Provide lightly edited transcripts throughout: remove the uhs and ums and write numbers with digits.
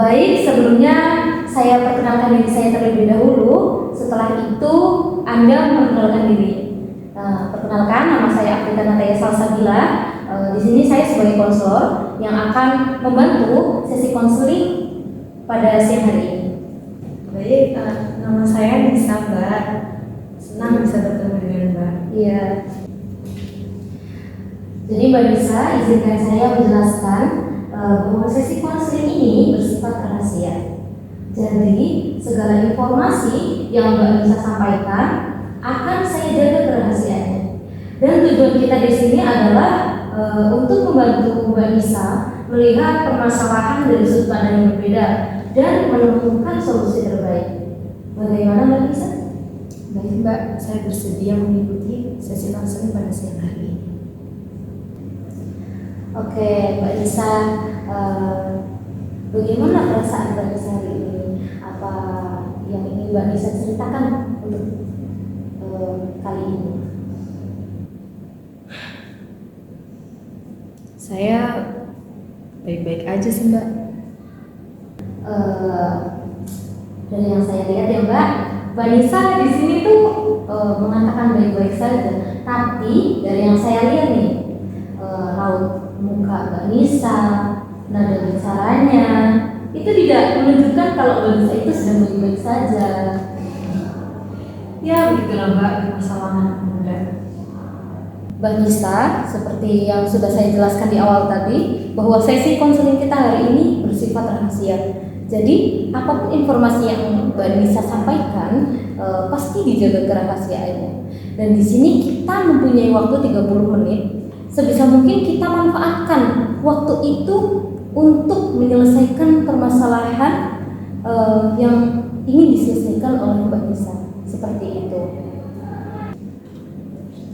Baik, sebelumnya saya perkenalkan diri saya terlebih dahulu. Setelah itu Anda memperkenalkan diri. Perkenalkan, nama saya Afrika Nataya Salsabila. Di sini saya sebagai konselor yang akan membantu sesi konseling pada siang hari ini. Baik, nama saya Nisa, Mbak. Senang bisa bertemu dengan Mbak. Iya. Jadi Mbak Nisa, izinkan saya menjelaskan bahwa sesi konseling ini bersifat rahasia. Jadi segala informasi yang Mbak Nisa sampaikan akan saya jaga kerahasiaannya. Dan tujuan kita di sini adalah untuk membantu Mbak Nisa melihat permasalahan dari sudut pandang yang berbeda dan menemukan solusi terbaik. Bagaimana Mbak Nisa? Baik Mbak, saya bersedia mengikuti sesi konseling pada siang hari ini. Oke, Mbak Nisa, bagaimana perasaan Mbak Nisa hari ini? Apa yang ingin Mbak Nisa ceritakan untuk kali ini? Saya baik-baik aja sih Mbak. Dari yang saya lihat ya Mbak Nisa di sini tuh mengatakan baik-baik saja. Tapi dari yang saya lihat nih, raut muka Mbak Nisa, nada bicaranya itu tidak menunjukkan kalau Mbak Nisa itu sedang baik-baik saja. Ya begitulah Mbak, permasalahan muda. Mbak Nisa, seperti yang sudah saya jelaskan di awal tadi, bahwa sesi konseling kita hari ini bersifat rahasia. Jadi apapun informasi yang Mbak Nisa sampaikan pasti dijaga kerahasiaannya. Dan di sini kita mempunyai waktu 30 menit. Sebisa mungkin kita manfaatkan waktu itu untuk menyelesaikan permasalahan yang ingin diselesaikan oleh Mbak Nisa. Seperti itu.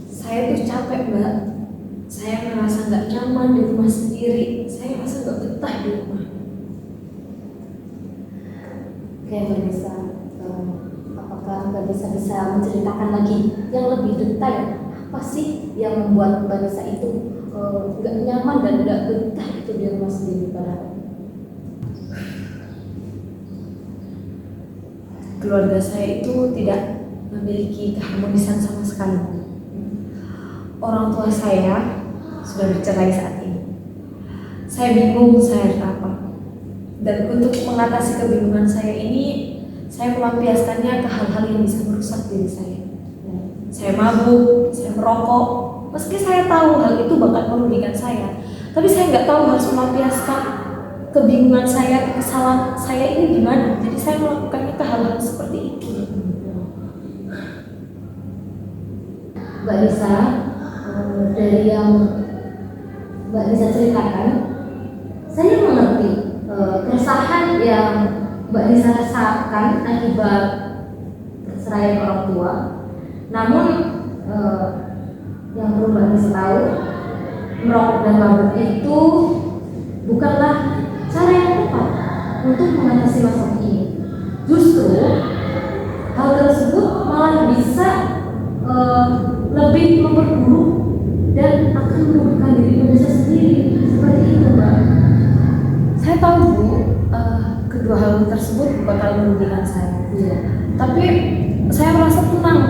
Saya tuh capek Mbak. Saya merasa nggak nyaman di rumah sendiri. Saya merasa nggak betah di rumah. Oke Mbak Nisa, apakah Mbak Nisa bisa menceritakan lagi yang lebih detail? Apa sih yang membuat Mbak Nisa itu nggak nyaman dan nggak betah itu di rumah sendiri padahal? Keluarga saya itu tidak memiliki keharmonisan sama sekali. Orang tua saya sudah bercerai saat ini. Saya bingung saya harus apa. Dan untuk mengatasi kebingungan saya ini, saya melampiaskannya ke hal-hal yang bisa merusak diri saya. Saya mabuk, saya merokok. Meski saya tahu hal itu bakal merugikan saya, tapi saya nggak tahu harus melampiaskan kebingungan saya, kesalahan saya ini gimana. Jadi saya melakukannya ke hal-hal seperti itu. Mbak Nisa, dari yang Mbak Nisa ceritakan, saya mengerti keresahan yang Mbak Nisa rasakan akibat perceraian orang tua. Namun yang perlu Mbak Nisa tahu, merokok dan mabuk itu bukanlah cara yang tepat untuk mengatasi masalah ini. Justru hal tersebut malah bisa lebih memperburuk dan akan merugikan diri Mbak Nisa sendiri. Seperti itu Mbak. Saya tahu Bu, kedua hal tersebut bakal merugikan saya. Iya. Tapi saya merasa tenang,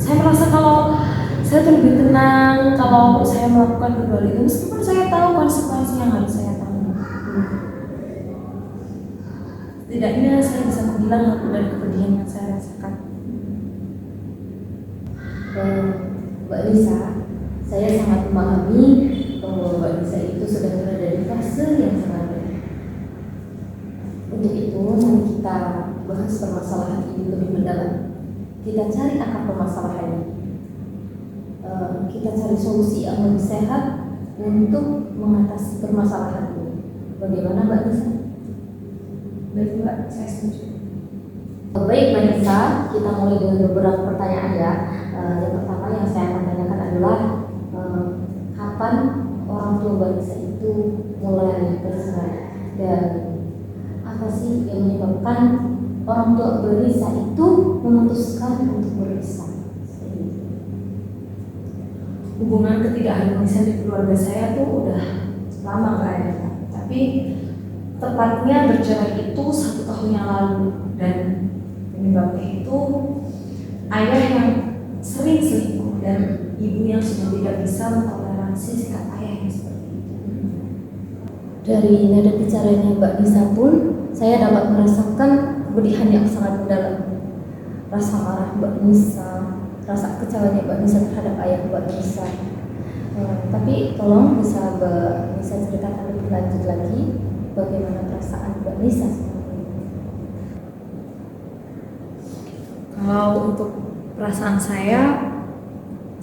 saya merasa kalau saya tuh lebih tenang kalau saya melakukan kedua hal itu, meskipun saya tahu konsekuensi yang harus saya tanggung. Setidaknya saya bisa menghilang dari kepedihan yang saya rasakan. Mbak Nisa, saya sangat memahami bahwa Mbak Nisa itu sedang berada di fase yang sangat berat. Untuk itu, mari kita bahas permasalahan ini lebih mendalam. Kita cari akar permasalahannya. Kita cari solusi yang lebih sehat untuk mengatasi permasalahan ini. Bagaimana Mbak Nisa? Baik Mbak, saya setuju. Baik Mbak Nisa, kita mulai dengan beberapa pertanyaan ya. Yang pertama yang saya akan tanyakan adalah kapan orang tua Mbak Nisa itu mulai bercerai dan apa sih yang menyebabkan orang tua Mbak Nisa itu memutuskan untuk berpisah? Hubungan ketidakharmonisan di keluarga saya tuh udah lama nggak ada, tapi tapi tepatnya bercerai itu 1 tahun yang lalu, dan penyebabnya itu ayah yang sering selingkuh dan ibu yang sudah tidak bisa mentoleransi sikap ayah yang seperti itu. Dari nada bicaranya Mbak Nisa pun saya dapat merasakan kepedihan yang sangat mendalam. Rasa marah Mbak Nisa, rasa kecewanya Mbak Nisa terhadap ayah Mbak Nisa. Tapi tolong bisa Mbak Nisa ceritakan lebih lanjut lagi bagaimana perasaan Mbak Nisa seperti ini. Kalau untuk perasaan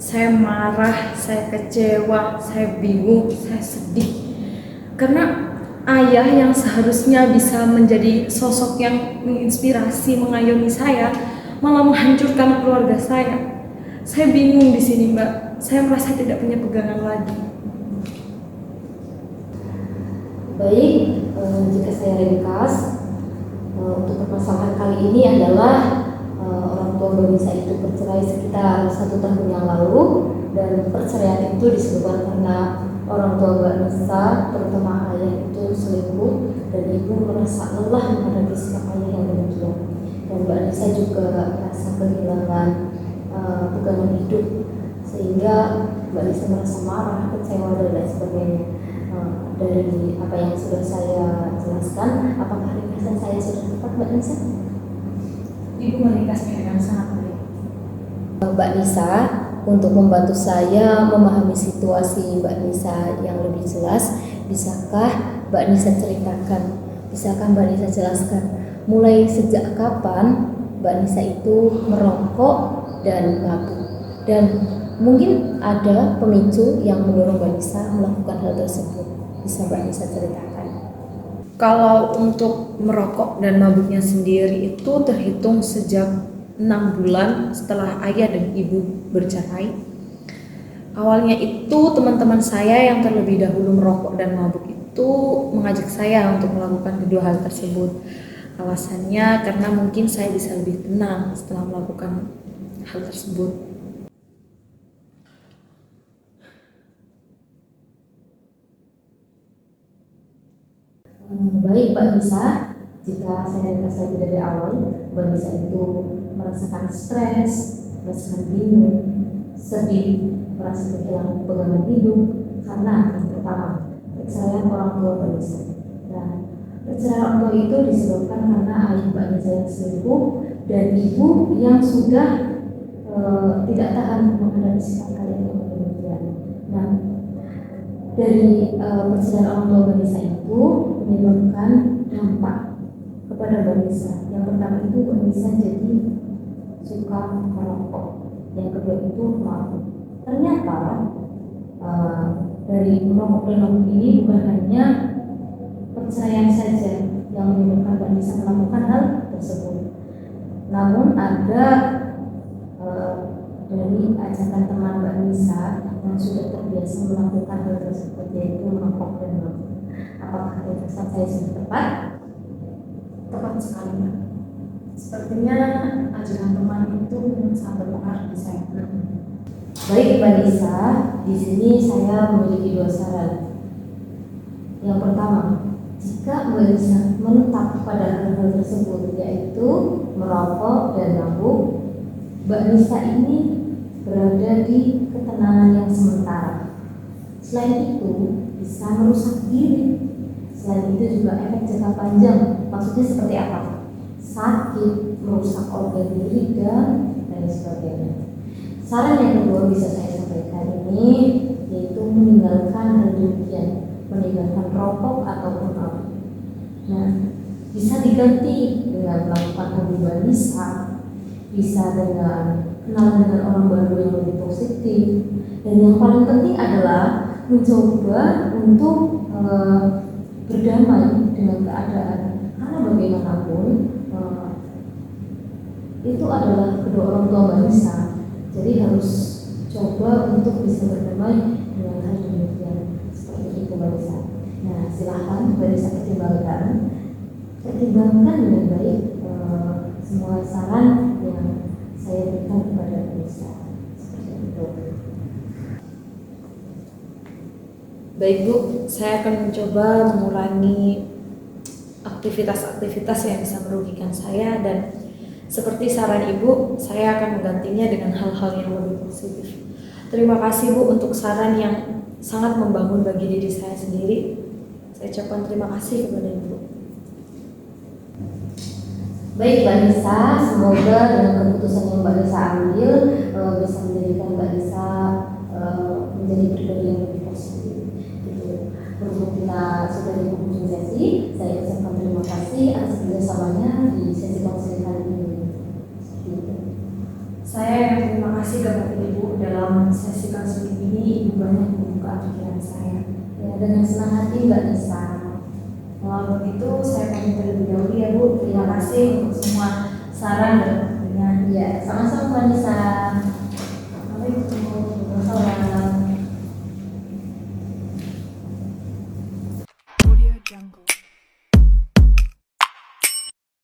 saya marah, saya kecewa, saya bingung, saya sedih. Karena ayah yang seharusnya bisa menjadi sosok yang menginspirasi, mengayomi saya, malah menghancurkan keluarga saya. Saya bingung di sini, Mbak. Saya merasa tidak punya pegangan lagi. Baik, jika saya ringkas, untuk permasalahan kali ini adalah orang tua Mbak Nisa itu bercerai sekitar 1 tahun yang lalu, dan perceraian itu disebabkan karena orang tua Mbak Nisa, terutama ayah itu selingkuh, dan ibu merasa lelah menghadapi sikap ayah yang demikian. Dan Mbak Nisa juga merasa kehilangan pegangan hidup, sehingga Mbak Nisa merasa marah, kecewa, dan lain sebagainya. Dari apa yang sudah saya jelaskan, apakah ringkasan saya sudah tepat, Mbak Nisa? Ibu meringkasnya dengan sangat baik. Mbak Nisa, untuk membantu saya memahami situasi Mbak Nisa yang lebih jelas, bisakah Mbak Nisa ceritakan, bisakah Mbak Nisa jelaskan mulai sejak kapan Mbak Nisa itu merokok dan mabuk, dan mungkin ada pemicu yang mendorong Mbak Nisa melakukan hal tersebut. Bisa Mbak Nisa ceritakan? Kalau untuk merokok dan mabuknya sendiri itu terhitung sejak 6 bulan setelah ayah dan ibu bercerai. Awalnya itu teman-teman saya yang terlebih dahulu merokok dan mabuk itu mengajak saya untuk melakukan kedua hal tersebut. Alasannya karena mungkin saya bisa lebih tenang setelah melakukan hal tersebut. Baik Mbak Nisa, jika saya ringkas lagi dari awal, Mbak Nisa itu merasakan stres, merasakan bingung, sedih, merasa kehilangan pegangan hidup karena yang pertama, perceraian orang tua Mbak Nisa. Nah, perceraian orang tua itu disebabkan karena ayah Mbak Nisa yang selingkuh dan ibu yang sudah tidak tahan menghadapi sikap kalian yang demikian. Nah, dari perceraian orang tua Mbak Nisa itu menyebabkan dampak kepada Mbak Nisa. Yang pertama itu Mbak Nisa jadi suka merokok, yang kedua itu mabuk. Ternyata dari merokok dan mabuk ini bukan hanya perceraian saja yang menyebabkan Mbak Nisa melakukan hal tersebut, namun ada dari ajakan teman Mbak Nisa yang sudah terbiasa melakukan hal tersebut, yaitu merokok dan mabuk. Apakah ringkasan saya sudah tepat? Tepat sekali, Mbak. Sepertinya ajakan teman itu sangat berpengaruh di saya. Baik Mbak Nisa, di sini saya memiliki 2 saran. Yang pertama, jika Mbak Nisa menetap pada hal-hal tersebut, yaitu merokok dan mabuk, Mbak Nisa ini berada di ketenangan yang sementara. Selain itu, bisa merusak diri. Selain itu juga efek jangka panjang. Maksudnya seperti apa? Sakit, merusak organ diri, dan lain sebagainya. Saran yang kedua bisa saya sampaikan ini, yaitu meninggalkan hal demikian, meninggalkan rokok ataupun mabuk. Nah, bisa diganti dengan melakukan hobi Mbak Nisa, bisa dengan kenalan dengan orang baru yang lebih positif, dan yang paling penting adalah mencoba untuk berdamai dengan keadaan, karena bagaimanapun itu adalah kedua orang tua Mbak Nisa. Jadi harus coba untuk bisa berdamai dengan hal demikian, seperti itu Mbak Nisa. Nah, silahkan Mbak Nisa pertimbangkan dengan baik semua saran yang saya berikan kepada Mbak Nisa, seperti itu. Baik Bu, saya akan mencoba mengurangi aktivitas-aktivitas yang bisa merugikan saya, dan seperti saran Ibu, saya akan menggantinya dengan hal-hal yang lebih positif. Terima kasih Bu untuk saran yang sangat membangun bagi diri saya sendiri. Saya ucapkan terima kasih kepada Ibu. Baik Mbak Nisa, semoga dengan keputusan yang Mbak Nisa ambil bisa menjadikan Mbak Nisa menjadi pribadi yang lebih positif. Gitu. Berhubung kita sudah di penghujung sesi, saya ucapkan terima kasih atas kerjasamanya di sesi konseling kali ini. Gitu. Saya yang terima kasih kepada Ibu dalam sesi konseling ini. Ibu banyak membuka pikiran saya. Ya, dengan senang hati Mbak Nisa. Kalau begitu saya pamit terlebih dahulu ya Bu. Terima kasih untuk semua saran dan perhatiannya. Ya, sama-sama Mbak Nisa.